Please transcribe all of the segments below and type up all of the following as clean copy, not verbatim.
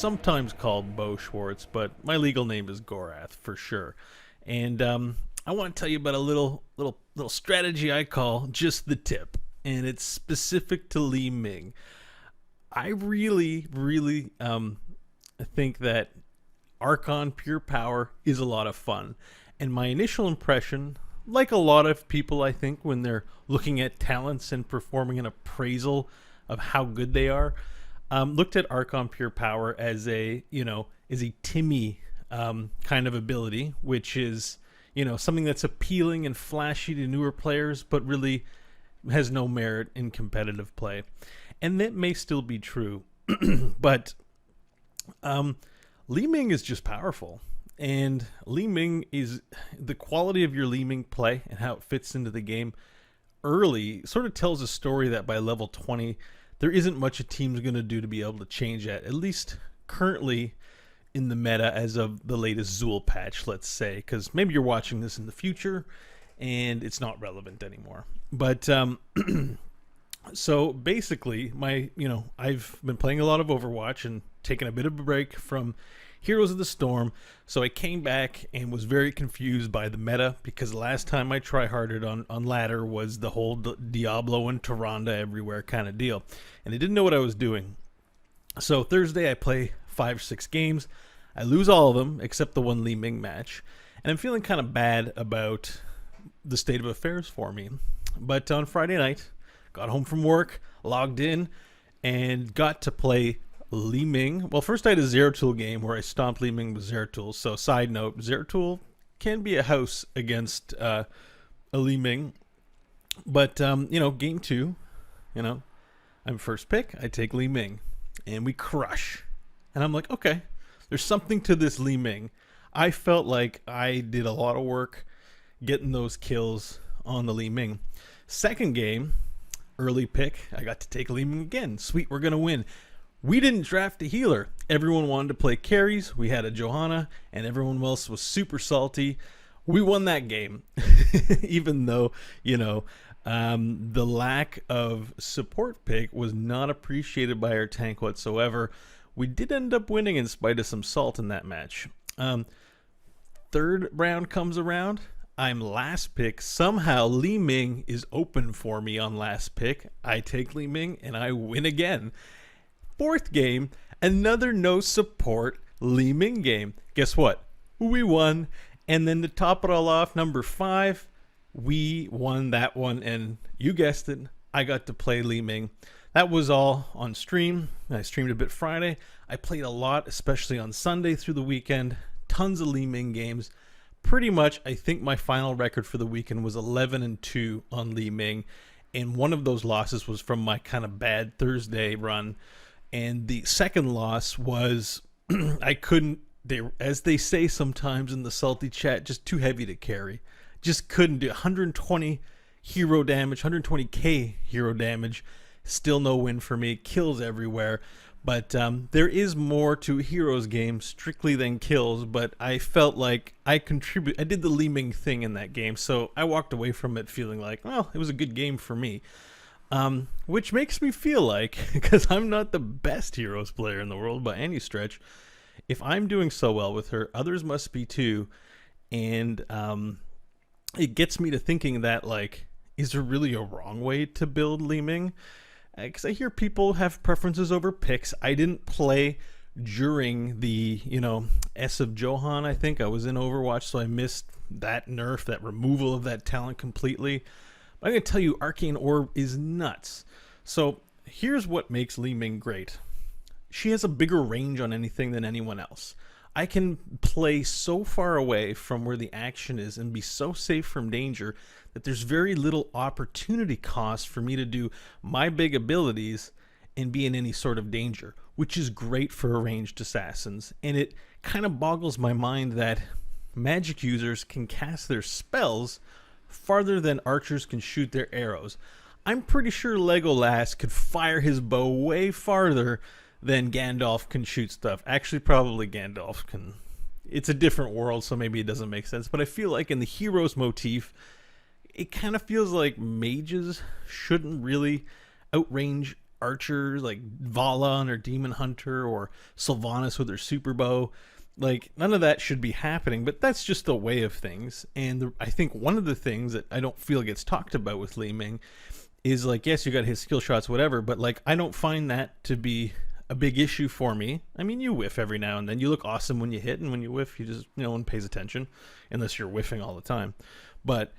sometimes called Bo Schwartz, but my legal name is Gorath for sure. And I want to tell you about a little strategy I call just the tip, and it's specific to Li-Ming. I really think that Archon Pure Power is a lot of fun, and my initial impression, like a lot of people, I think, when they're looking at talents and performing an appraisal of how good they are, looked at Archon Pure Power as a Timmy kind of ability, which is, something that's appealing and flashy to newer players, but really has no merit in competitive play. And that may still be true, but Li-Ming is just powerful. And Li-Ming is the quality of your Li-Ming play and how it fits into the game early sort of tells a story that by level 20, there isn't much a team's going to do to be able to change that, at least currently in the meta as of the latest Zool patch, let's say, because maybe you're watching this in the future and it's not relevant anymore. But so basically, I've been playing a lot of Overwatch and taking a bit of a break from Heroes of the Storm, so I came back and was very confused by the meta, because last time I tryharded on ladder was the whole Diablo and Tyrande everywhere kind of deal, and I didn't know what I was doing. So Thursday I play 5-6 games, I lose all of them except the one Li-Ming match, and I'm feeling kind of bad about the state of affairs for me. But on Friday night, got home from work, logged in, and got to play Li-Ming. Well, first I had a Zeratul game where I stomped Li-Ming with Zeratul. So side note, Zeratul can be a house against a Li-Ming. But, game 2, I'm first pick. I take Li-Ming. And we crush. And I'm like, okay, there's something to this Li-Ming. I felt like I did a lot of work getting those kills on the Li-Ming. Second game, early pick, I got to take Li-Ming again. Sweet, we're going to win. We didn't draft a healer. Everyone wanted to play carries. We had a Johanna, and everyone else was super salty. We won that game, even though, the lack of support pick was not appreciated by our tank whatsoever. We did end up winning in spite of some salt in that match. Third round comes around. I'm last pick. Somehow Li-Ming is open for me on last pick. I take Li-Ming, and I win again. Fourth game, another no support Li-Ming game. Guess what? We won. And then to top it all off, number 5, we won that one. And you guessed it, I got to play Li-Ming. That was all on stream. I streamed a bit Friday. I played a lot, especially on Sunday through the weekend. Tons of Li-Ming games. Pretty much, I think my final record for the weekend was 11-2 on Li-Ming. And one of those losses was from my kind of bad Thursday run. And the second loss was I couldn't, as they say sometimes in the salty chat, just too heavy to carry. Just couldn't do 120 hero damage, 120k hero damage. Still no win for me. Kills everywhere. But there is more to Heroes game strictly than kills. But I felt like I did the Li-Ming thing in that game. So I walked away from it feeling like, well, it was a good game for me. Which makes me feel like, because I'm not the best Heroes player in the world by any stretch, if I'm doing so well with her, others must be too. And it gets me to thinking that, like, is there really a wrong way to build Li-Ming? Because I hear people have preferences over picks. I didn't play during the, S of Johan, I think. I was in Overwatch, so I missed that nerf, that removal of that talent completely. I'm going to tell you, Arcane Orb is nuts. So here's what makes Li-Ming great. She has a bigger range on anything than anyone else. I can play so far away from where the action is and be so safe from danger that there's very little opportunity cost for me to do my big abilities and be in any sort of danger, which is great for ranged assassins. And it kind of boggles my mind that magic users can cast their spells farther than archers can shoot their arrows. I'm pretty sure Legolas could fire his bow way farther than Gandalf can shoot stuff. Actually, probably Gandalf can. It's a different world, so maybe it doesn't make sense. But I feel like in the Heroes motif, it kind of feels like mages shouldn't really outrange archers like Vala on her Demon Hunter or Sylvanas with her super bow. Like, none of that should be happening, but that's just the way of things. And I think one of the things that I don't feel gets talked about with Li-Ming is, like, yes, you got his skill shots, whatever, but, like, I don't find that to be a big issue for me. I mean, you whiff every now and then. You look awesome when you hit, and when you whiff, you just, no one pays attention unless you're whiffing all the time. But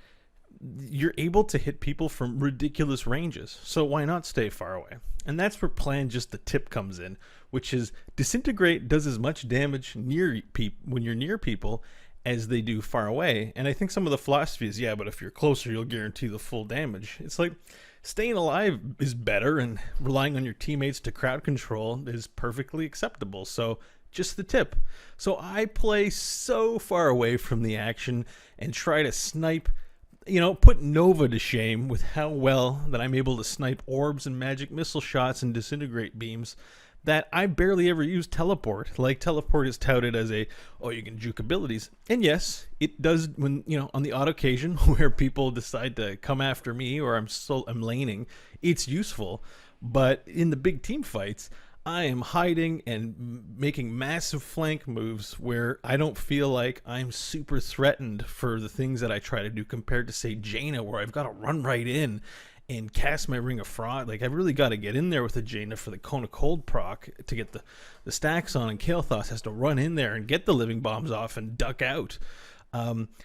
you're able to hit people from ridiculous ranges, so why not stay far away? And that's where Plan Just the Tip comes in, which is Disintegrate does as much damage when you're near people as they do far away. And I think some of the philosophy is, yeah, but if you're closer, you'll guarantee the full damage. It's like, staying alive is better, and relying on your teammates to crowd control is perfectly acceptable. So just the tip. So I play so far away from the action and try to snipe, put Nova to shame with how well that I'm able to snipe orbs and magic missile shots and disintegrate beams, that I barely ever use teleport. Like, teleport is touted as you can juke abilities. And yes, it does when, on the odd occasion where people decide to come after me or I'm laning, it's useful. But in the big team fights, I am hiding and making massive flank moves where I don't feel like I'm super threatened for the things that I try to do, compared to, say, Jaina, where I've got to run right in and cast my Ring of Fraud. Like, I've really got to get in there with the Jaina for the Cone of Cold proc to get the stacks on, and Kael'thas has to run in there and get the living bombs off and duck out.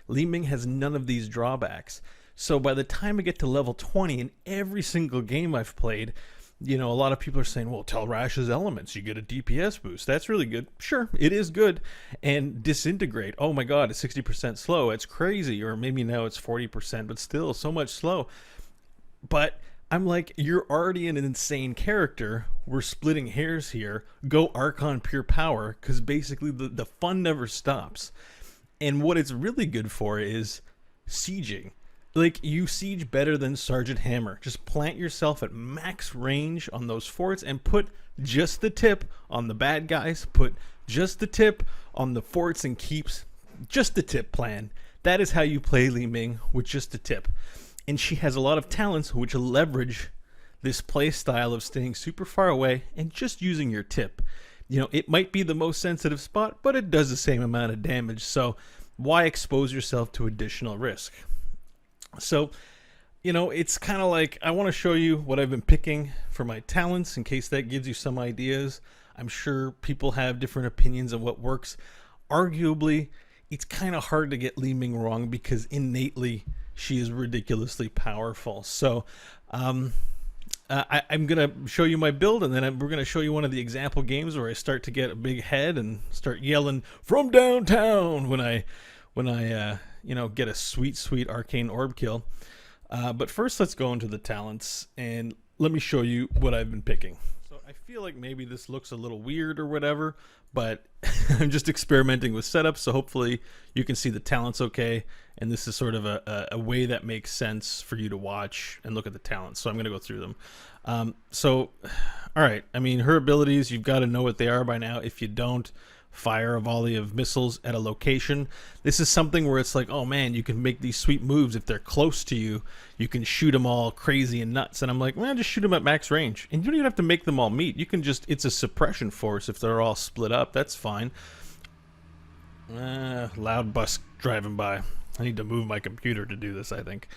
Li-Ming has none of these drawbacks. So by the time I get to level 20, in every single game I've played, a lot of people are saying, well, tell Rash's elements, you get a DPS boost. That's really good. Sure, it is good. And Disintegrate, oh my god, it's 60% slow. It's crazy. Or maybe now it's 40%, but still so much slow. But I'm like, you're already an insane character. We're splitting hairs here. Go Archon Pure Power, because basically the fun never stops. And what it's really good for is sieging. Like, you siege better than Sergeant Hammer. Just plant yourself at max range on those forts and put just the tip on the bad guys. Put just the tip on the forts and keeps. Just the tip plan. That is how you play Li-Ming, with just the tip. And she has a lot of talents which leverage this play style of staying super far away and just using your tip. It might be the most sensitive spot, but it does the same amount of damage. So why expose yourself to additional risk? So, it's kind of like, I want to show you what I've been picking for my talents in case that gives you some ideas. I'm sure people have different opinions on what works. Arguably, it's kind of hard to get Li-Ming wrong because innately she is ridiculously powerful. So I'm going to show you my build, and then we're going to show you one of the example games where I start to get a big head and start yelling from downtown when I get a sweet arcane orb kill. But first, let's go into the talents, and let me show you what I've been picking. So I feel like maybe this looks a little weird or whatever, but I'm just experimenting with setups, so hopefully you can see the talents okay, and this is sort of a way that makes sense for you to watch and look at the talents. So I'm going to go through them. All right, I mean, her abilities, you've got to know what they are by now. If you don't, fire a volley of missiles at a location. This is something where it's like, oh man, you can make these sweet moves if they're close to you. You can shoot them all crazy and nuts. And I'm like, man, just shoot them at max range. And you don't even have to make them all meet. You can just, it's a suppression force if they're all split up. That's fine. Loud bus driving by. I need to move my computer to do this, I think.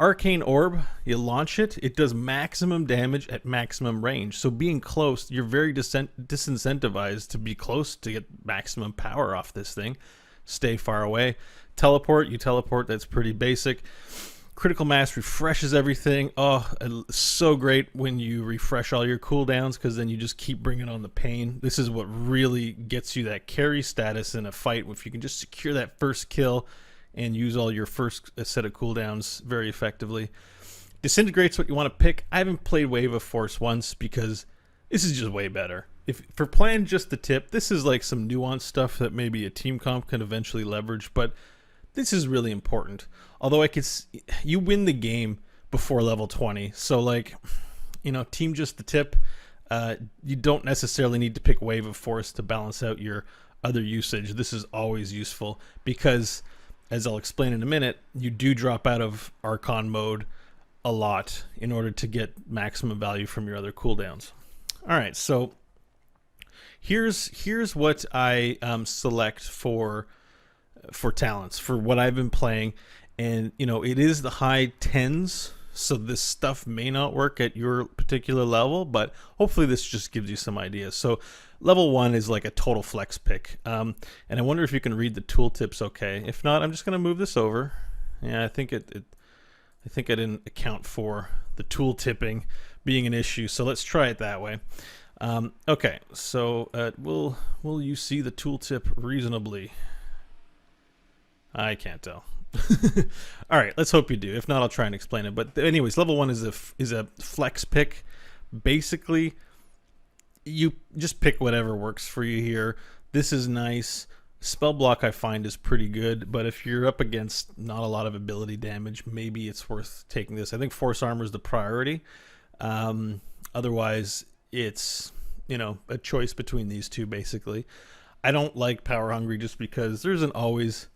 Arcane Orb, you launch it. It does maximum damage at maximum range. So being close, you're very disincentivized to be close to get maximum power off this thing. Stay far away. Teleport, you teleport. That's pretty basic. Critical Mass refreshes everything. Oh, so great when you refresh all your cooldowns, because then you just keep bringing on the pain. This is what really gets you that carry status in a fight. If you can just secure that first kill and use all your first set of cooldowns very effectively. Disintegrate's what you want to pick. I haven't played Wave of Force once because this is just way better. If for Plan Just the Tip, this is like some nuanced stuff that maybe a team comp can eventually leverage, but this is really important. Although you win the game before level 20, so like, Team Just the Tip, you don't necessarily need to pick Wave of Force to balance out your other usage. This is always useful because, as I'll explain in a minute, you do drop out of Archon mode a lot in order to get maximum value from your other cooldowns. All right, so here's what I select for talents for what I've been playing, and it is the high 10s, so this stuff may not work at your particular level, but hopefully this just gives you some ideas. So level 1 is like a total flex pick, and I wonder if you can read the tooltips okay. If not, I'm just going to move this over. Yeah, I think I think I didn't account for the tool tipping being an issue, so let's try it that way. Okay, so will you see the tooltip reasonably? I can't tell. All right, let's hope you do. If not, I'll try and explain it. But anyways, level 1 is a flex pick. Basically, you just pick whatever works for you here. This is nice. Spell block I find is pretty good, but if you're up against not a lot of ability damage, maybe it's worth taking this. I think force armor is the priority. Otherwise, it's a choice between these two basically. I don't like power hungry just because there isn't always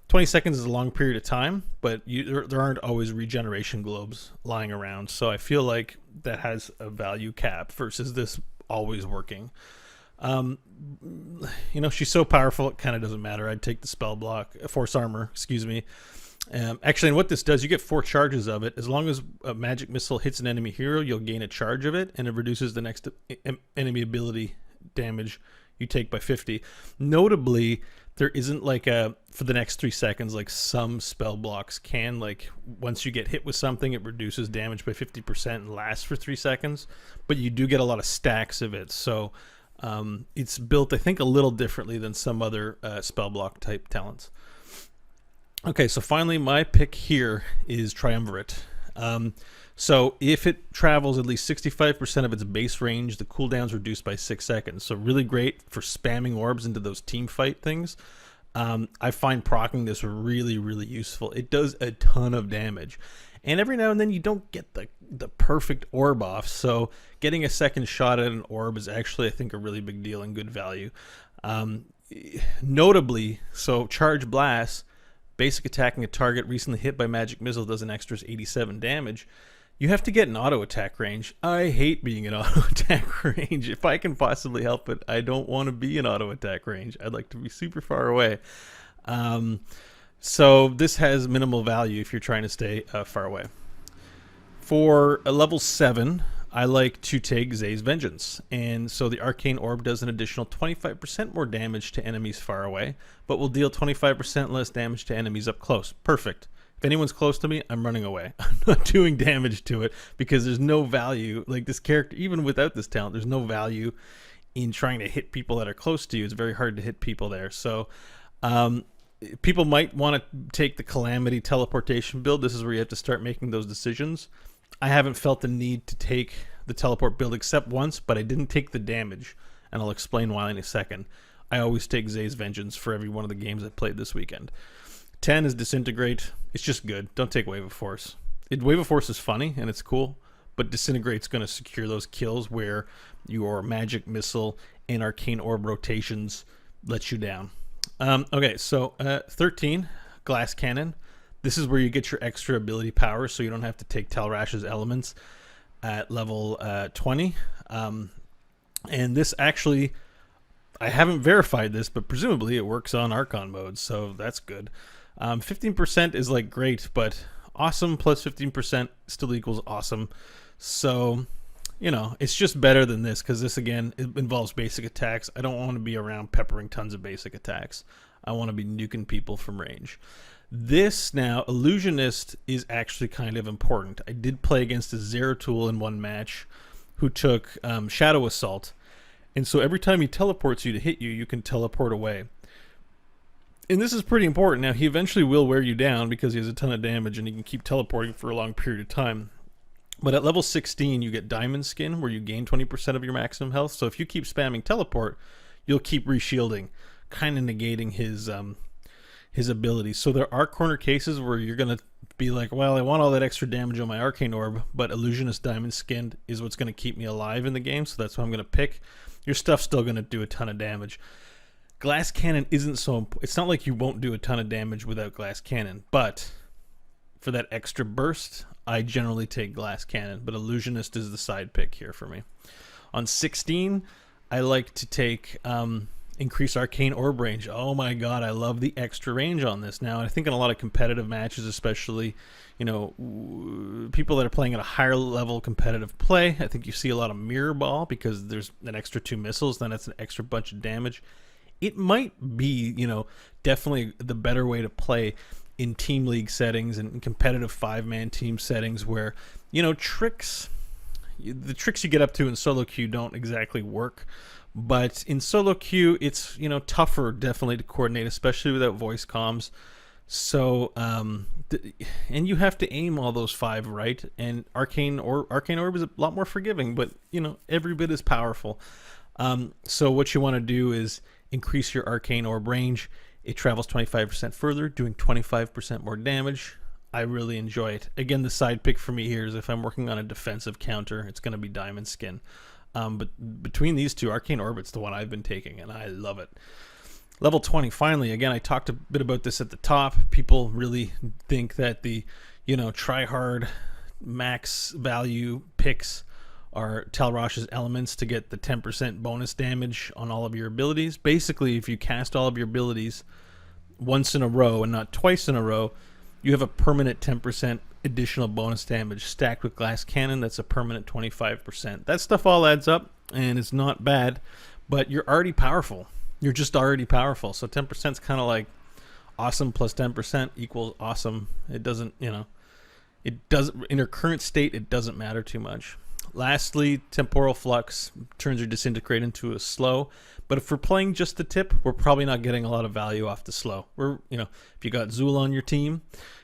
20 seconds is a long period of time, but there aren't always regeneration globes lying around. So I feel like that has a value cap versus this always working. She's so powerful, it kind of doesn't matter. I'd take the spell block, force armor, excuse me. Actually, and what this does, you get 4 charges of it. As long as a magic missile hits an enemy hero, you'll gain a charge of it, and it reduces the next enemy ability damage you take by 50. Notably, there isn't for the next 3 seconds, like some spell blocks can, once you get hit with something, it reduces damage by 50% and lasts for 3 seconds, but you do get a lot of stacks of it. So it's built, I think, a little differently than some other spell block type talents. Okay, so finally my pick here is Triumvirate. So if it travels at least 65% of its base range, the cooldown's reduced by 6 seconds. So really great for spamming orbs into those team fight things. I find proccing this really, really useful. It does a ton of damage. And every now and then you don't get the perfect orb off. So getting a second shot at an orb is actually, I think, a really big deal and good value. Notably, so Charge Blast, basic attacking a target recently hit by magic missile does an extra 87 damage. You have to get an auto attack range. I hate being in auto attack range. If I can possibly help it, I don't want to be in auto attack range. I'd like to be super far away. So this has minimal value if you're trying to stay far away. For a level 7, I like to take Zay's Vengeance. And so the Arcane Orb does an additional 25% more damage to enemies far away, but will deal 25% less damage to enemies up close. Perfect. If anyone's close to me, I'm running away. I'm not doing damage to it because there's no value. Like this character, even without this talent, there's no value in trying to hit people that are close to you. It's very hard to hit people there. So people might want to take the Calamity teleportation build. This is where you have to start making those decisions. I haven't felt the need to take the teleport build except once, but I didn't take the damage, and I'll explain why in a second. I always take Zay's Vengeance for every one of the games I played this weekend. 10 is Disintegrate. It's just good. Don't take Wave of Force. Wave of Force is funny, and it's cool, but Disintegrate's going to secure those kills where your Magic Missile and Arcane Orb rotations let you down. Okay, so 13, Glass Cannon. This is where you get your extra ability power, so you don't have to take Talrash's Elements at level 20. And this actually, I haven't verified this, but presumably it works on Archon mode, so that's good. 15% is like great, but awesome plus 15% still equals awesome. So, it's just better than this because this, again, it involves basic attacks. I don't want to be around peppering tons of basic attacks. I want to be nuking people from range. This now, Illusionist is actually kind of important. I did play against a Zeratul in one match who took Shadow Assault. And so every time he teleports you to hit you, you can teleport away. And this is pretty important. Now, he eventually will wear you down because he has a ton of damage and he can keep teleporting for a long period of time. But at level 16, you get Diamond Skin, where you gain 20% of your maximum health. So if you keep spamming teleport, you'll keep reshielding, kind of negating his abilities. So there are corner cases where you're going to be like, well, I want all that extra damage on my Arcane Orb, but Illusionist Diamond Skin is what's going to keep me alive in the game, so that's what I'm going to pick. Your stuff's still going to do a ton of damage. Glass Cannon isn't so... It's not like you won't do a ton of damage without Glass Cannon, but for that extra burst, I generally take Glass Cannon, but Illusionist is the side pick here for me. On 16, I like to take increase Arcane Orb range. Oh my god, I love the extra range on this. Now, I think in a lot of competitive matches, especially, you know, people that are playing at a higher level competitive play, I think you see a lot of mirror ball because there's an extra 2 missiles, then it's an extra bunch of damage. It might be, you know, definitely the better way to play in team league settings and competitive 5-man team settings where, you know, the tricks you get up to in solo queue don't exactly work. But in solo queue, it's, you know, tougher definitely to coordinate, especially without voice comms. So, and you have to aim all those 5 right. And Arcane Orb is a lot more forgiving, but, you know, every bit as powerful. So what you want to do is increase your Arcane Orb range. It travels 25% further, doing 25% more damage. I really enjoy it. Again, the side pick for me here is if I'm working on a defensive counter, it's going to be Diamond Skin. But between these two, Arcane Orbit's the one I've been taking, and I love it. Level 20, finally, again, I talked a bit about this at the top. People really think that the, you know, try-hard max value picks are Talrosh's Elements to get the 10% bonus damage on all of your abilities. Basically, if you cast all of your abilities once in a row and not twice in a row, you have a permanent 10% additional bonus damage. Stacked with Glass Cannon, that's a permanent 25%. That stuff all adds up, and it's not bad, but you're already powerful. You're just already powerful. So 10% is kind of like awesome plus 10% equals awesome. It doesn't, you know, it doesn't, in your current state, it doesn't matter too much. Lastly, Temporal Flux turns your Disintegrate into a slow. But if we're playing just the tip, we're probably not getting a lot of value off the slow. We're, you know, if you got Zool on your team,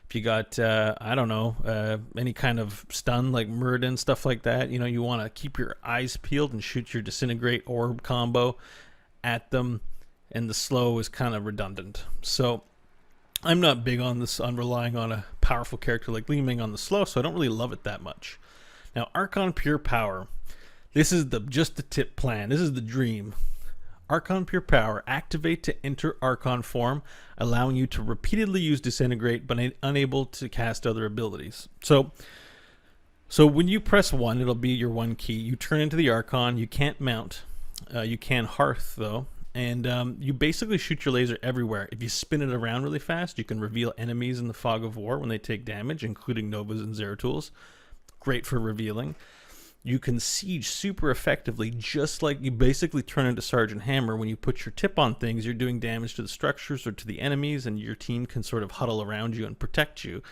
if you got, I don't know, any kind of stun like Muradin, stuff like that, you know, you want to keep your eyes peeled and shoot your Disintegrate Orb combo at them, and the slow is kind of redundant. So I'm not big on this, on relying on a powerful character like Li-Ming on the slow, so I don't really love it that much. Now, Archon Pure Power. This is just the tip plan. This is the dream. Archon Pure Power. Activate to enter Archon form, allowing you to repeatedly use Disintegrate, but unable to cast other abilities. So when you press 1, it'll be your 1 key. You turn into the Archon. You can't mount. You can Hearth, though. And you basically shoot your laser everywhere. If you spin it around really fast, you can reveal enemies in the Fog of War when they take damage, including Novas and Zeratul. Great for revealing. You can siege super effectively, just like you basically turn into Sergeant Hammer. When you put your tip on things, you're doing damage to the structures or to the enemies, and your team can sort of huddle around you and protect you.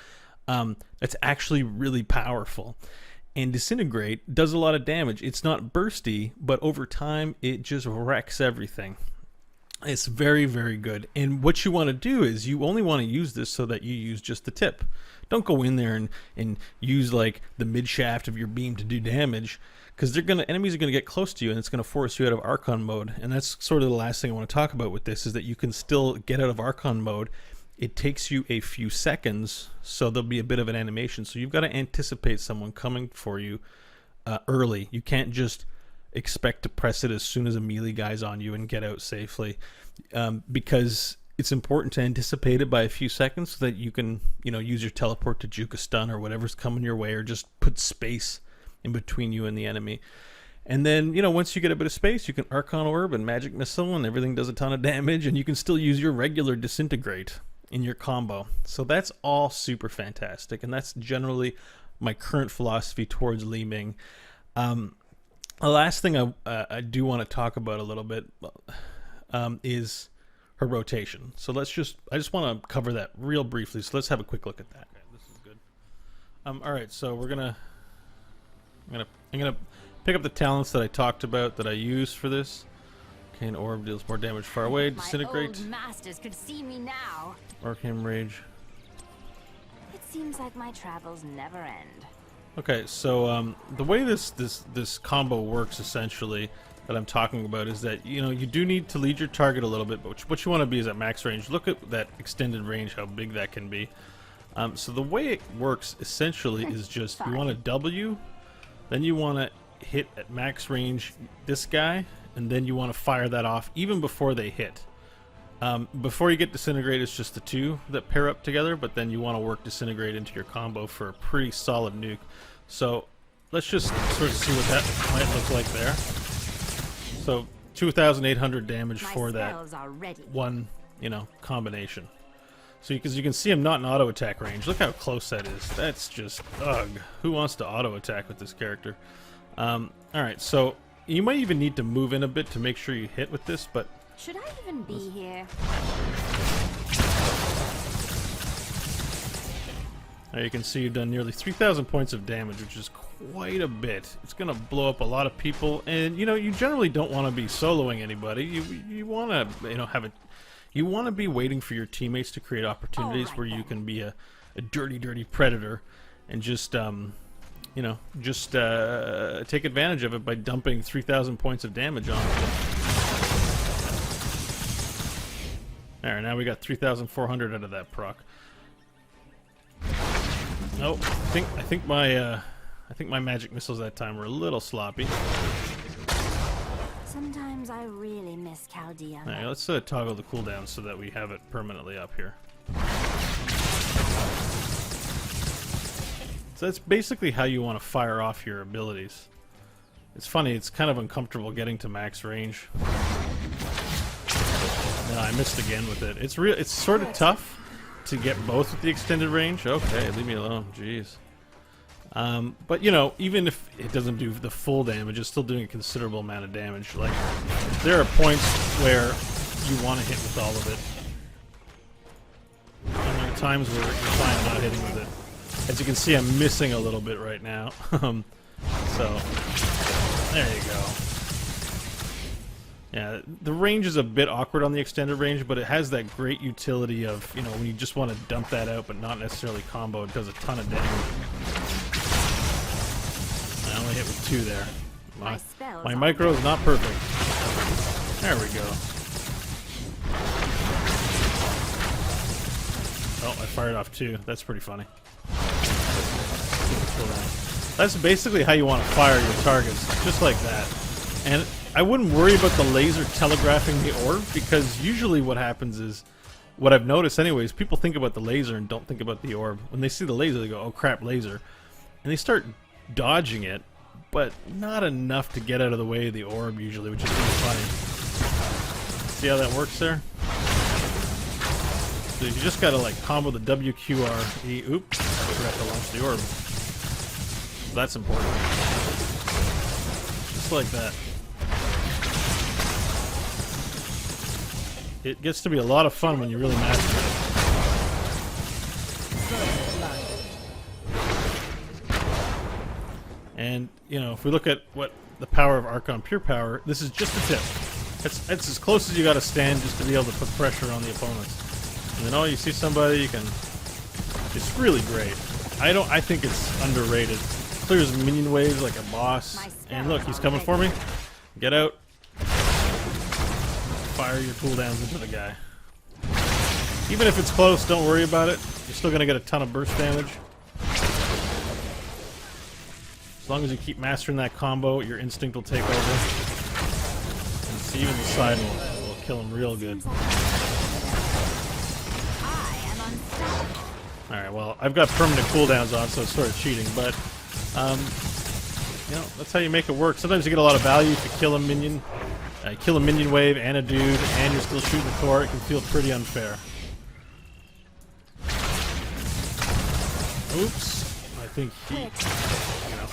That's actually really powerful. And Disintegrate does a lot of damage. It's not bursty, but over time, it just wrecks everything. It's very, very good. And what you want to do is you only want to use this so that you use just the tip. Don't go in there and use like the mid shaft of your beam to do damage, because enemies are gonna get close to you, and it's gonna force you out of Archon mode. And that's sort of the last thing I want to talk about with this, is that you can still get out of Archon mode. It takes you a few seconds, so there'll be a bit of an animation. So you've got to anticipate someone coming for you early. You can't just expect to press it as soon as a melee guy's on you and get out safely, because it's important to anticipate it by a few seconds so that you can, you know, use your teleport to juke a stun or whatever's coming your way, or just put space in between you and the enemy. And then, you know, once you get a bit of space, you can Archon Orb and Magic Missile, and everything does a ton of damage, and you can still use your regular Disintegrate in your combo. So that's all super fantastic, and that's generally my current philosophy towards Li-Ming. The last thing I do want to talk about a little bit is her rotation. So I just want to cover that real briefly. So let's have a quick look at that. Okay, this is good. All right, so I'm gonna pick up the talents that I talked about that I use for this. Arcane Orb deals more damage far away. Disintegrate. My old masters could see me now. Arcane Rage. It seems like my travels never end. Okay, so the way this combo works essentially that I'm talking about is that, you know, you do need to lead your target a little bit, but what you want to be is at max range. Look at that extended range, how big that can be. So the way it works essentially is just you want to W, then you want to hit at max range this guy, and then you want to fire that off even before they hit. Before you get Disintegrate, it's just the two that pair up together, but then you want to work Disintegrate into your combo for a pretty solid nuke. So let's just sort of see what that might look like there. So 2,800 damage for that one, you know, combination. So because you can see him not in auto attack range. Look how close that is. That's just ugh. Who wants to auto attack with this character? All right, so you might even need to move in a bit to make sure you hit with this, but should I even be here? now you can see you've done nearly 3,000 points of damage, which is quite a bit. It's gonna blow up a lot of people, and you know you generally don't want to be soloing anybody. You want to have a you want to be waiting for your teammates to create opportunities where you can be a dirty predator and just take advantage of it by dumping 3,000 points of damage on them. Alright, now we got 3,400 out of that proc. Oh, I think my magic missiles that time were a little sloppy. Sometimes I really miss Chaldea. Alright, let's toggle the cooldown so that we have it permanently up here. So that's basically how you want to fire off your abilities. It's funny, it's kind of uncomfortable getting to max range. No, I missed again with it. It's sort of tough to get both with the extended range. Okay, leave me alone. Jeez. But you know, even if it doesn't do the full damage, it's still doing a considerable amount of damage. Like, there are points where you want to hit with all of it, and there are times where you're fine not hitting with it. As you can see, I'm missing a little bit right now. So, there you go. Yeah, the range is a bit awkward on the extended range, but it has that great utility of, you know, when you just want to dump that out but not necessarily combo, it does a ton of damage. I only hit with 2 there. My micro is not perfect. There we go. Oh, I fired off 2. That's pretty funny. That's basically how you want to fire your targets, just like that. And I wouldn't worry about the laser telegraphing the orb, because usually what happens is, what I've noticed anyways, people think about the laser and don't think about the orb. When they see the laser, they go, oh crap, laser. And they start dodging it, but not enough to get out of the way of the orb usually, which is really funny. See how that works there? So you just gotta like combo the WQRE. Oops, I forgot to launch the orb. So that's important. Just like that. It gets to be a lot of fun when you really master it. And, you know, if we look at what the power of Archon Pure Power, this is just a tip. It's as close as you gotta stand just to be able to put pressure on the opponents. And then, oh, you see somebody, you can... It's really great. I think it's underrated. Clears minion waves like a boss. And look, he's coming for me. Get out. Fire your cooldowns into the guy. Even if it's close, don't worry about it. You're still gonna get a ton of burst damage. As long as you keep mastering that combo, your instinct will take over. And see, even the side will kill him real good. Alright, well, I've got permanent cooldowns on, so it's sort of cheating, but you know, that's how you make it work. Sometimes you get a lot of value if you kill a minion. Kill a minion wave and a dude, and you're still shooting the core. It can feel pretty unfair. Oops. I think he, you know,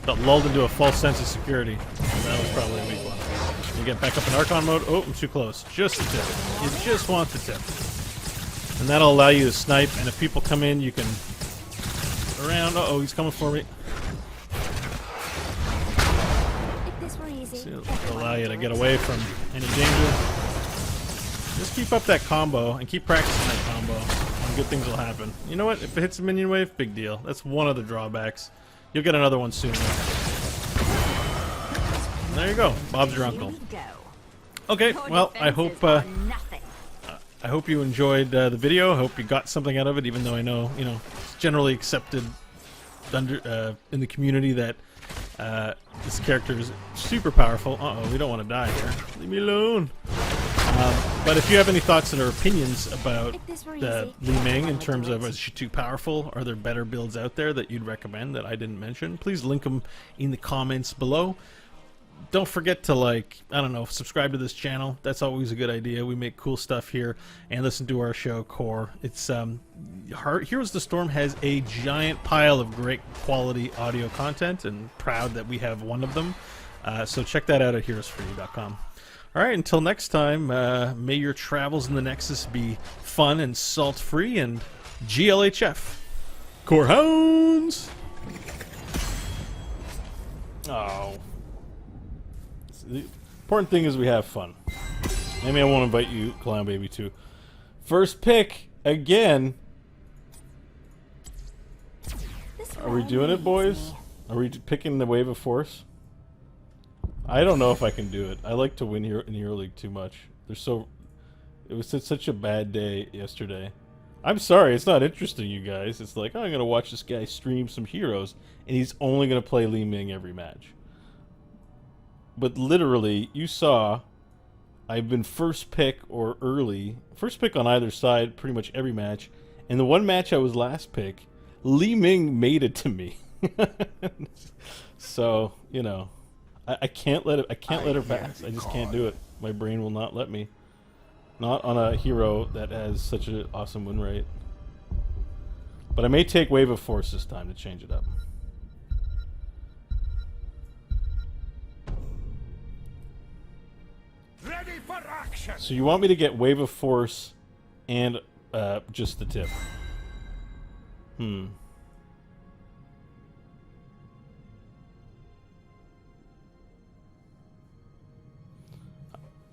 got lulled into a false sense of security. That was probably a weak one. You get back up in Archon mode. Oh, I'm too close. Just the tip. You just want the tip. And that'll allow you to snipe, and if people come in, you can... Around. Uh-oh, he's coming for me. It'll allow you to get away from any danger. Just keep up that combo and keep practicing that combo, and good things will happen. You know what? If it hits a minion wave, big deal. That's one of the drawbacks. You'll get another one soon. And there you go. Bob's your uncle. Okay, well, I hope you enjoyed the video. I hope you got something out of it, even though I know, you know, it's generally accepted in the community that this character is super powerful. Uh-oh, we don't want to die here. Leave me alone. But if you have any thoughts or opinions about If this were the easy, Li-Ming in everyone would terms do of it. is she too powerful? Are there better builds out there that you'd recommend that I didn't mention? Please link them in the comments below. Don't forget to, like, I don't know, subscribe to this channel. That's always a good idea. We make cool stuff here, and listen to our show, Core. It's Heroes of the Storm has a giant pile of great quality audio content, and proud that we have one of them. So check that out at heroesforyou.com. All right, until next time, may your travels in the Nexus be fun and salt-free, and GLHF. Core Hounds! Oh. The important thing is we have fun. Maybe I won't invite you, Clown Baby, too. First pick, again. This Are we round doing it, needs boys? me. Are we picking the Wave of Force? I don't know if I can do it. I like to win here in Hero League too much. It was such a bad day yesterday. I'm sorry, it's not interesting, you guys. It's like, oh, I'm gonna watch this guy stream some heroes, and he's only gonna play Li-Ming every match. But literally, you saw, I've been first pick or first pick on either side pretty much every match, and the one match I was last pick, Li-Ming made it to me. So, you know, I can't let it. I can't let her pass. I just can't do it. My brain will not let me. Not on a hero that has such an awesome win rate. But I may take Wave of Force this time to change it up. Ready for action. So you want me to get Wave of Force and just the tip? I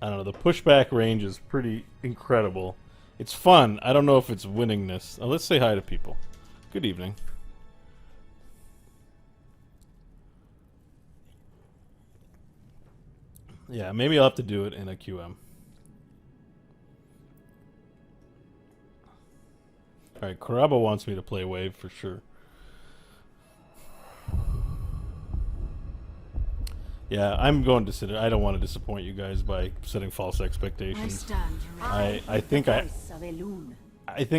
don't know. The pushback range is pretty incredible. It's fun. I don't know if it's winningness. Let's say hi to people. Good evening. Yeah, maybe I'll have to do it in a QM. Alright, Karaba wants me to play Wave for sure. Yeah, I'm going to sit it. I don't want to disappoint you guys by setting false expectations. I think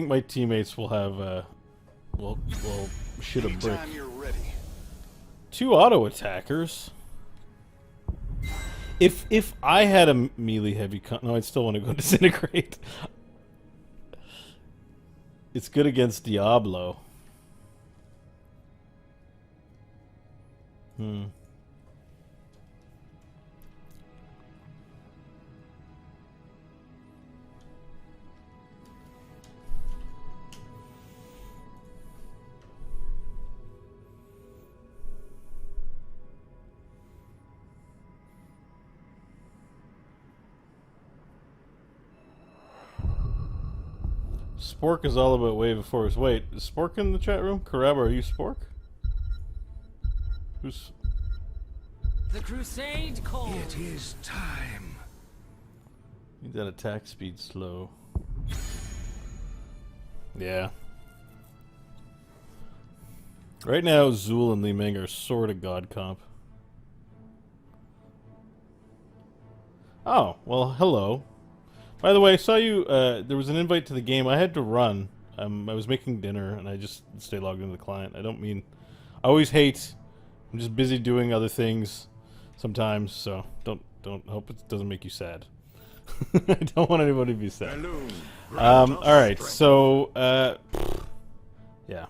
my teammates will have will shit a brick. Anytime you're ready. 2 auto attackers. If I had a melee heavy no, I'd still want to go disintegrate. It's good against Diablo. Spork is all about Wave of Force. Wait, is Spork in the chat room? Karaba, are you Spork? Who's... The crusade calls. It is time. Need that attack speed slow. Yeah. Right now, Zool and Li-Ming are sort of god comp. Oh, well, hello. By the way, I saw you, there was an invite to the game. I had to run. I was making dinner, and I just stay logged into the client. I always hate, I'm just busy doing other things sometimes, so don't hope it doesn't make you sad. I don't want anybody to be sad. Alright, so, yeah.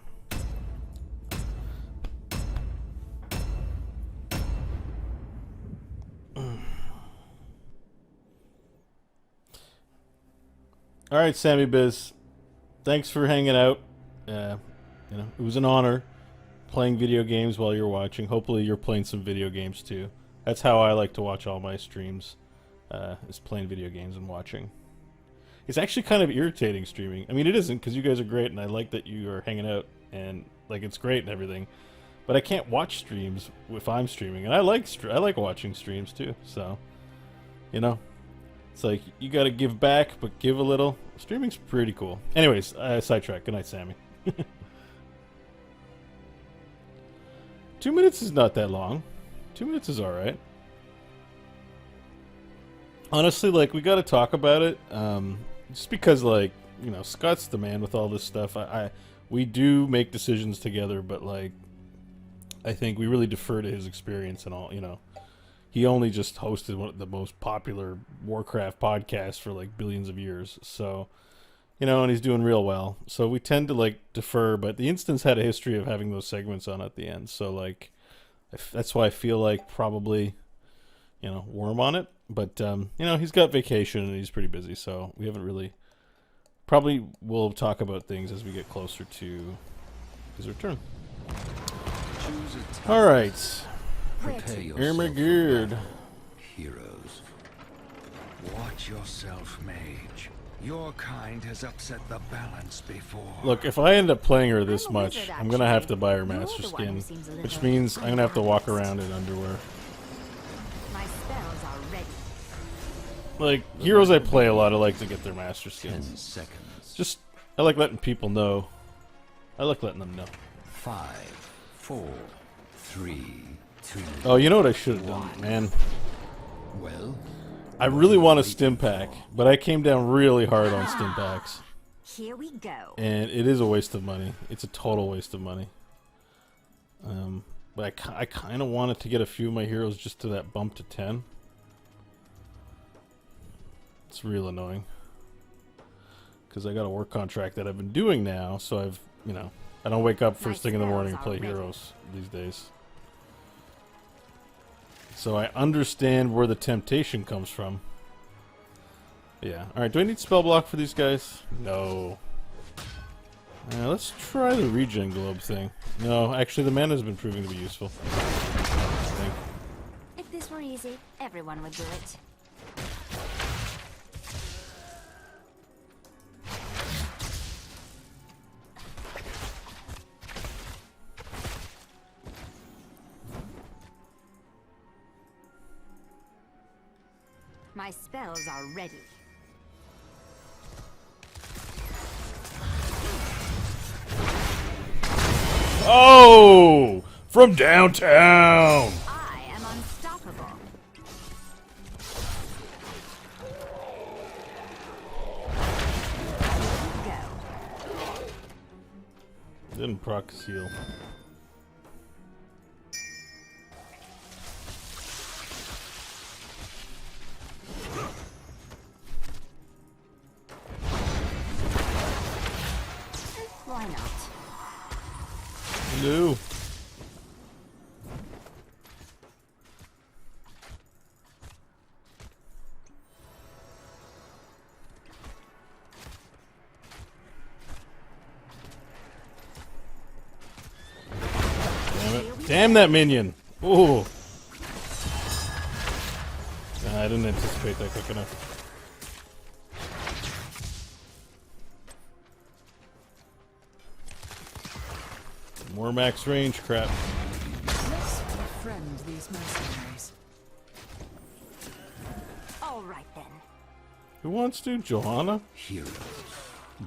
All right, Sammy Biz. Thanks for hanging out. You know, it was an honor playing video games while you're watching. Hopefully, you're playing some video games too. That's how I like to watch all my streams, is playing video games and watching. It's actually kind of irritating streaming. I mean, it isn't because you guys are great, and I like that you are hanging out and like it's great and everything. But I can't watch streams if I'm streaming, and I like watching streams too. So, you know. It's like, you gotta give back, but give a little. Streaming's pretty cool. Anyways, sidetrack. Good night, Sammy. 2 minutes is not that long. 2 minutes is alright. honestly, like, we got to talk about it. Just because, like, you know, Scott's the man with all this stuff. We do make decisions together, but, like, I think we really defer to his experience and all. You know, he only just hosted one of the most popular Warcraft podcasts for like billions of years. So, you know, and he's doing real well. So we tend to like defer. But the Instance had a history of having those segments on at the end. So like, that's why I feel like probably, you know, worm on it. But you know, he's got vacation and he's pretty busy. So we haven't really. Probably we'll talk about things as we get closer to his return. All right. Prepare yourself. Ermagerd. Heroes. Watch yourself, mage. Your kind has upset the balance before. Look, if I end up playing her this I'm a much, wizard, I'm gonna have to actually. buy her You're master the one skin, who seems a which little means I'm gonna have to walk unbalanced. around in underwear. My spells are ready. Like heroes I play a lot, I like to get their master 10 skins. seconds. Just I like letting people know. I like letting them know. 5, 4, 3, 2. Oh, you know what I should have done, man? Well, I really want a stim pack, but I came down really hard on stim packs, Here we go. and it is a waste of money. It's a total waste of money. But I kind of wanted to get a few of my heroes just to that bump to 10. It's real annoying. Because I got a work contract that I've been doing now, so I've, you know, I don't wake up first thing in the morning and play heroes these days. So I understand where the temptation comes from. Yeah. Alright, do I need spell block for these guys? No. Let's try the regen globe thing. No, actually the mana has been proving to be useful. I think. If this were easy, everyone would do it. My spells are ready. Oh! From downtown! I am unstoppable. Go. Didn't proc seal. Why not? No. Damn it. Damn that minion. Ooh. Nah, I didn't anticipate that quick enough. More max range crap. Let's befriend these mercenaries. All right then. Who wants to? Johanna? heroes.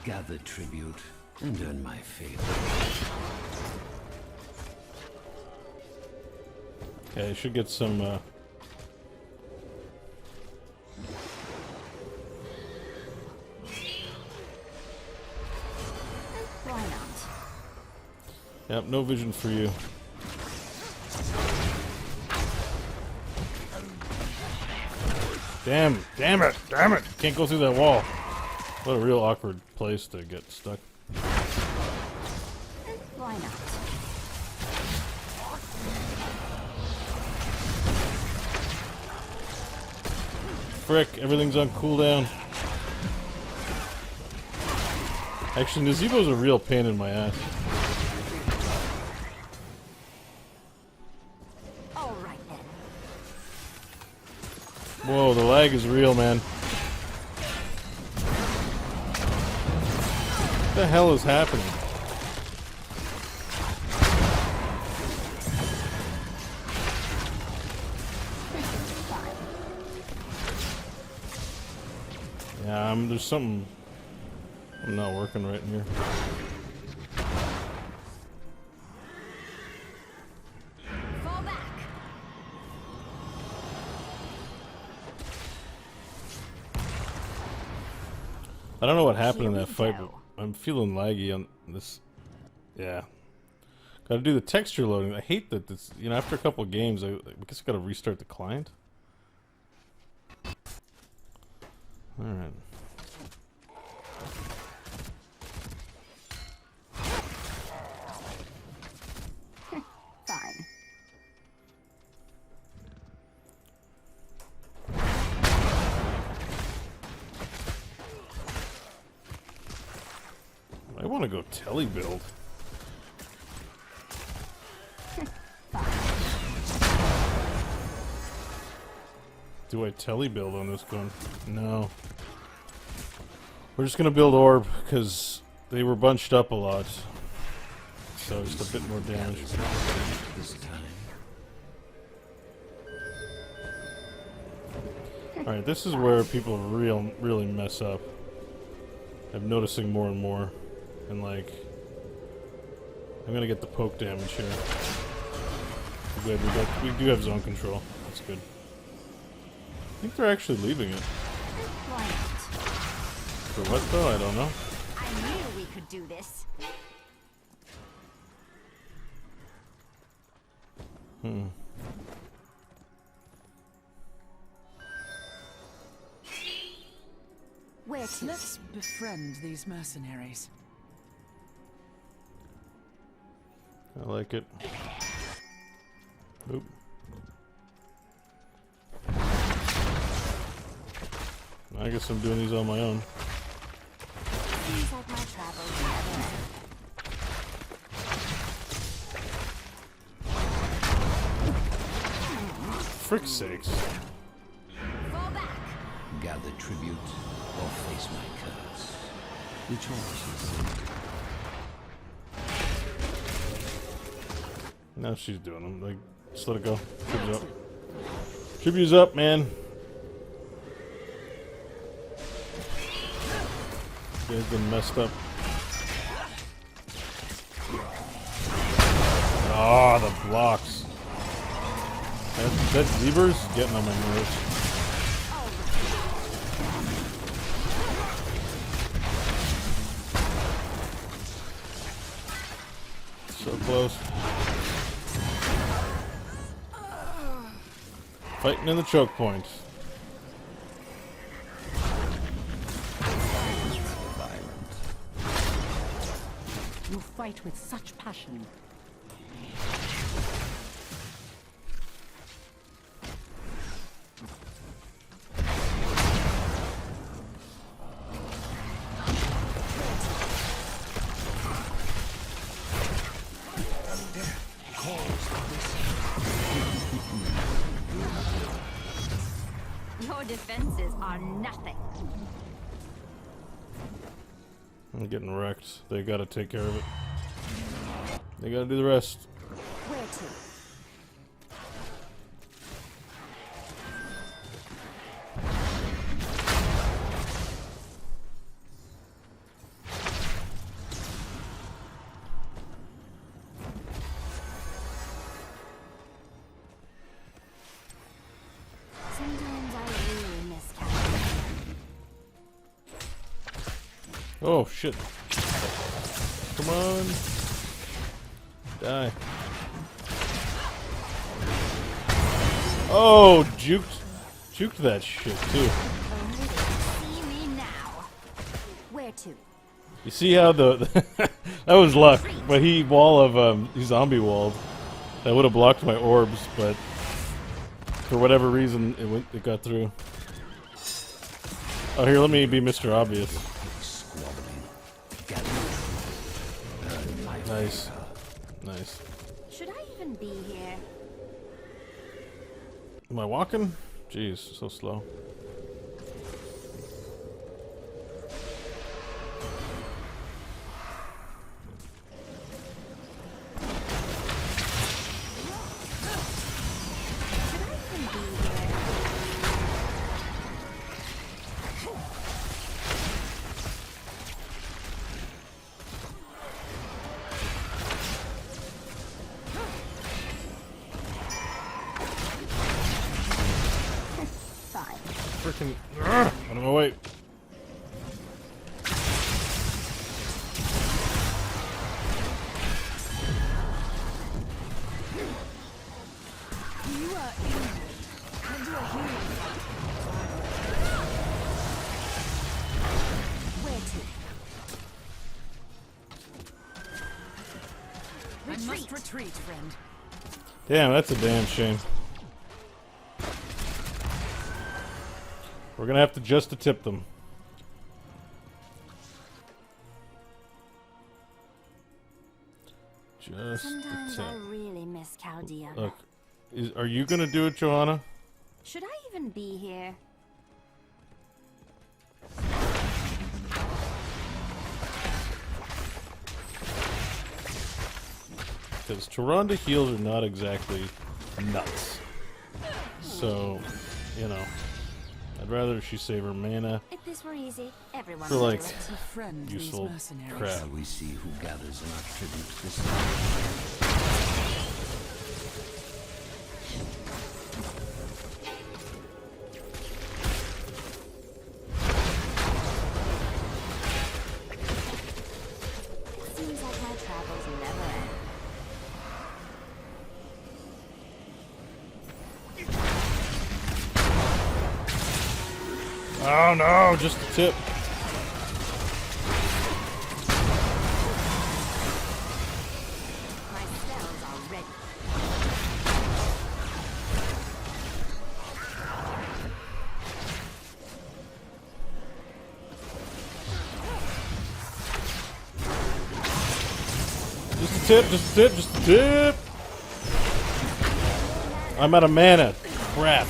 Gather tribute and earn my favor. Okay, I should get some, Why not? Yep, no vision for you. Damn it! Can't go through that wall. What a real awkward place to get stuck. Why not? Frick, everything's on cooldown. Actually, Nazebo's a real pain in my ass. All right then. Whoa, the lag is real, man. What the hell is happening? Yeah, there's something I'm not working right in here. Fall back. I don't know what happened Here in that we fight, go. but I'm feeling laggy on this. Yeah. Gotta do the texture loading. I hate that this, you know, after a couple of games, I guess I gotta restart the client. Alright. Fine. I wanna go telly build. Do I telly build on this gun? No. We're just gonna build orb because they were bunched up a lot. So just a bit more damage. This time. Alright, this is where people really mess up. I'm noticing more and more. And like, I'm gonna get the poke damage here. Good, we do have zone control. That's good. I think they're actually leaving it. Why not? For what though? I don't know. I knew we could do this. Where to? Let's befriend these mercenaries. I like it. Oop. I guess I'm doing these on my own. Seems like my travels never end. Frick's sakes. Fall back. Gather tribute or face my curse. Which choice? Now she's doing them. Like, just let it go. Tribute's up. Tribute's up, man. You guys been messed up. Ah, the blocks. That Zebra's getting on my nerves. So close. Fighting in the choke point. You fight with such passion. Your defenses are nothing. I'm getting wrecked. They gotta take care of it. They gotta do the rest. Where to? Sometimes I really miss Captain. Oh shit. Come on. Die. Oh, juked that shit too. Only they see me now. Where to? You see how the that was luck, but he zombie walled. That would have blocked my orbs, but for whatever reason it got through. Oh, here, let me be Mr. Obvious. Nice. Nice. Should I even be here? Am I walking? Jeez, so slow. Should I even be here? Fine. Freaking out of my way. Where to? I must retreat, friend. Damn, that's a damn shame. We're gonna have to just to tip them. Just Sometimes to I tip. really miss Chaldea. Look, are you gonna do it, Joanna? Should I even be here? Because Tyrande heals are not exactly nuts. So, you know, I'd rather she save her mana If this were easy, everyone for would like do it. Befriend these useful mercenaries. crap. Shall we see who gathers enough tribute this time? Seems like my travels never end. Oh no, just a tip. My spells are ready. Just a tip, just a tip, just a tip. I'm out of mana. Crap.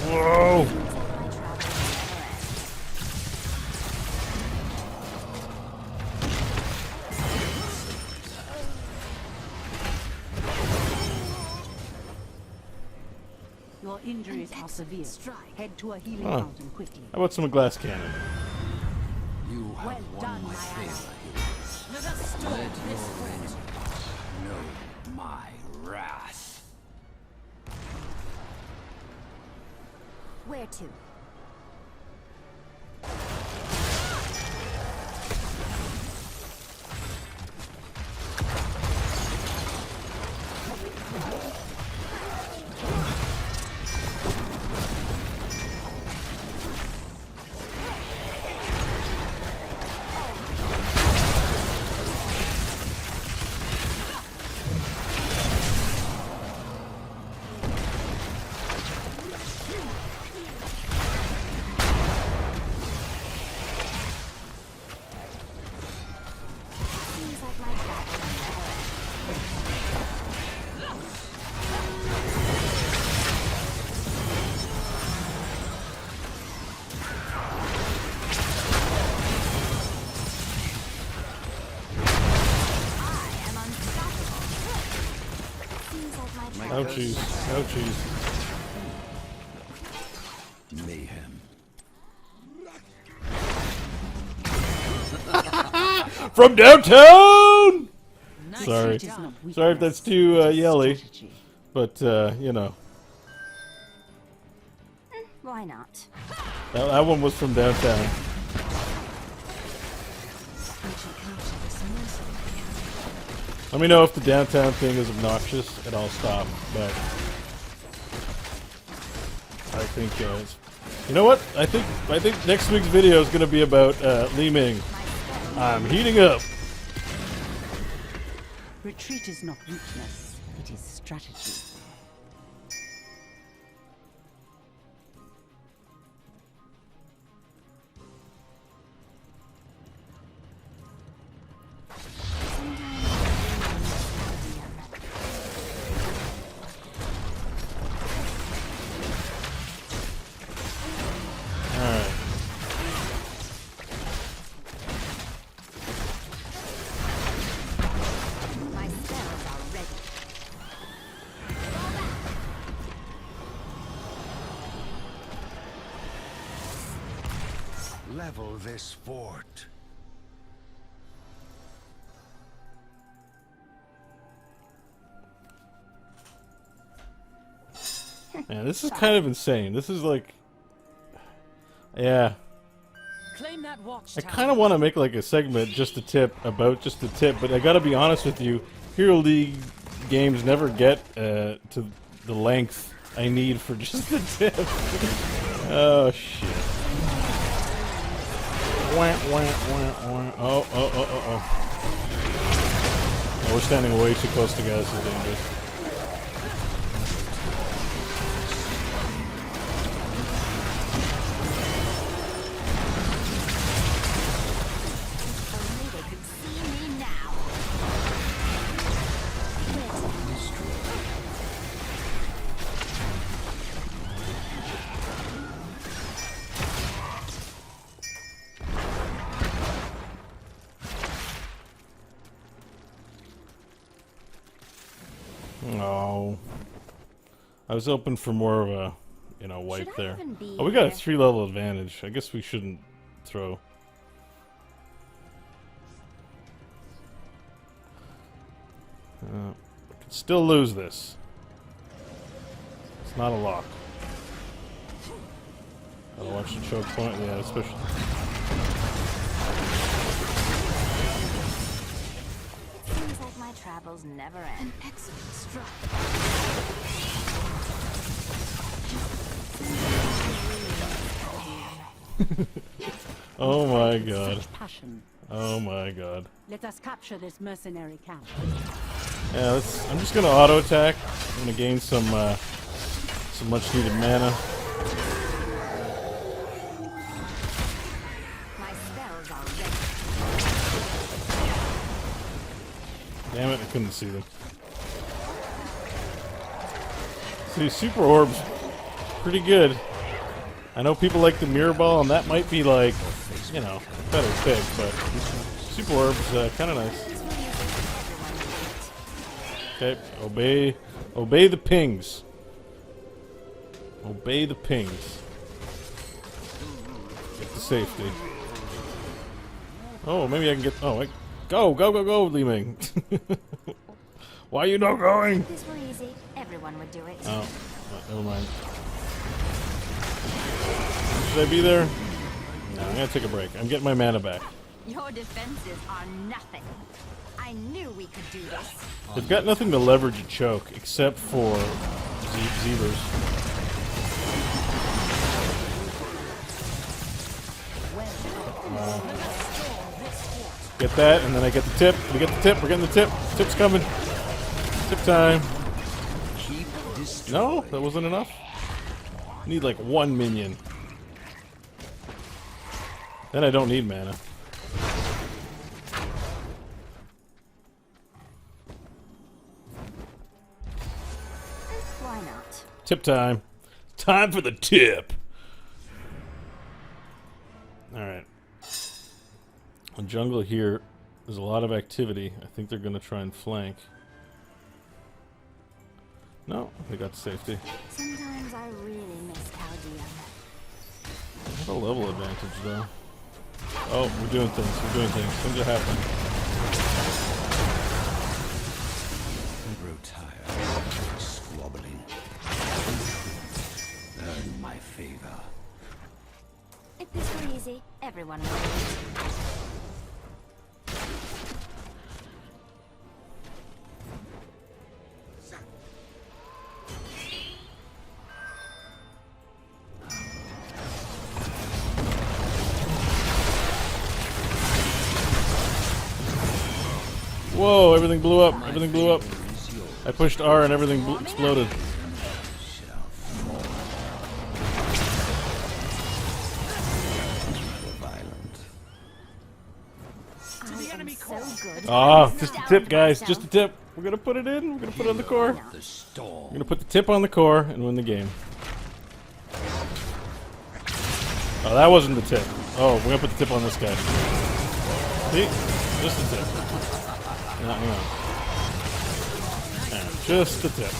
Whoa. My travels never end. Your injuries are severe. Head to a healing Huh. fountain quickly. How about some glass cannon? You have Well won done, my my favor, ally. heroes. Let us stop Let this your threat. enemies know my wrath. Where to? Seems like my travels never end. I am unstoppable. Seems like my My Oh travels jeez, oh jeez. Mayhem. From downtown! Nice Sorry. It is not weakness, Sorry if that's too it is yelly, strategy. but you know, Why not? that one was from downtown. Let me know if the downtown thing is obnoxious, and I'll stop. But I think it's. You know what? I think next week's video is going to be about Li-Ming. I'm heating up. Retreat is not weakness, it is strategy. All right. My spells are ready. Level this fort. Man, this is kind of insane. This is like, yeah. Claim that watch. I kind of want to make like a segment just a tip about just a tip, but I gotta be honest with you. Hero League games never get to the length I need for just the tip. Oh shit. Wah, wah, wah, wah. Oh. Oh, we're standing way too close to guys. This is dangerous. Only they could see me now. No. I was hoping for more of a, wipe Should I there. even be Oh, we got a here? 3-level advantage. I guess we shouldn't throw. We could still lose this. It's not a lock. Gotta watch the choke point. Yeah, especially. It seems like my travels never end. An excellent strike. Oh my god. Such passion. Oh my god. Let us capture this mercenary camp. Yeah, I'm just gonna auto attack. I'm gonna gain some much needed mana. My spells are ready. Damn it, I couldn't see them. See, Super Orb's pretty good. I know people like the Mirror Ball, and that might be like, better pick, but Super Orb's kind of nice. Okay, obey the pings. Obey the pings. Get to safety. Oh, maybe I can get. Oh, go, Li-Ming. Why are you not going? If this were easy, everyone would do it. Oh, never mind. Should I be there? No, I'm gonna take a break. I'm getting my mana back. Your defenses are nothing. I knew we could do this. They've got nothing to leverage a choke except for Zebras. Get that, and then I get the tip. We get the tip. We're getting the tip. Tip's coming. Tip time. Keep destroying. No, that wasn't enough. Need like one minion. Then I don't need mana. Why not? Tip time. Time for the tip. Alright. On jungle here, there's a lot of activity. I think they're going to try and flank. No, they got safety. Sometimes I really miss Chaldean. They have a level advantage, though. Oh, we're doing things. Things are happening. I grow tired of squabbling. Earn my favor. If this were easy, everyone would do it. Whoa, everything blew up. Everything blew up. I pushed R and everything exploded. Shall fall. Violent. I am so good. Ah, just a tip, guys. Just a tip. We're going to put it in. We're going to put it on the core. The We're storm. going to put the tip on the core and win the game. Oh, that wasn't the tip. Oh, we're going to put the tip on this guy. See? Just the tip. No, hang on. Yeah, just the tip.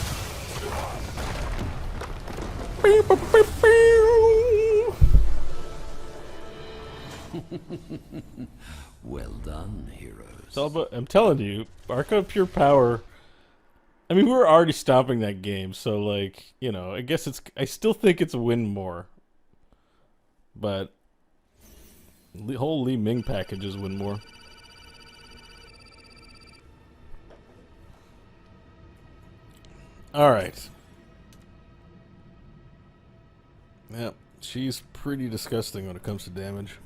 Well done, heroes. It's all about, I'm telling you, Arca of Pure Power. I mean, we were already stomping that game, so like, I guess I still think it's a win more. But the whole Li-Ming package is win more. All right. Yep, she's pretty disgusting when it comes to damage.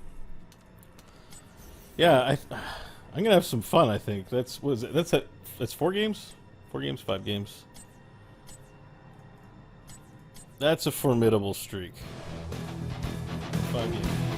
Yeah, I'm gonna have some fun. I think that's what is it? That's 4 games, 4 games, 5 games. That's a formidable streak. 5 games.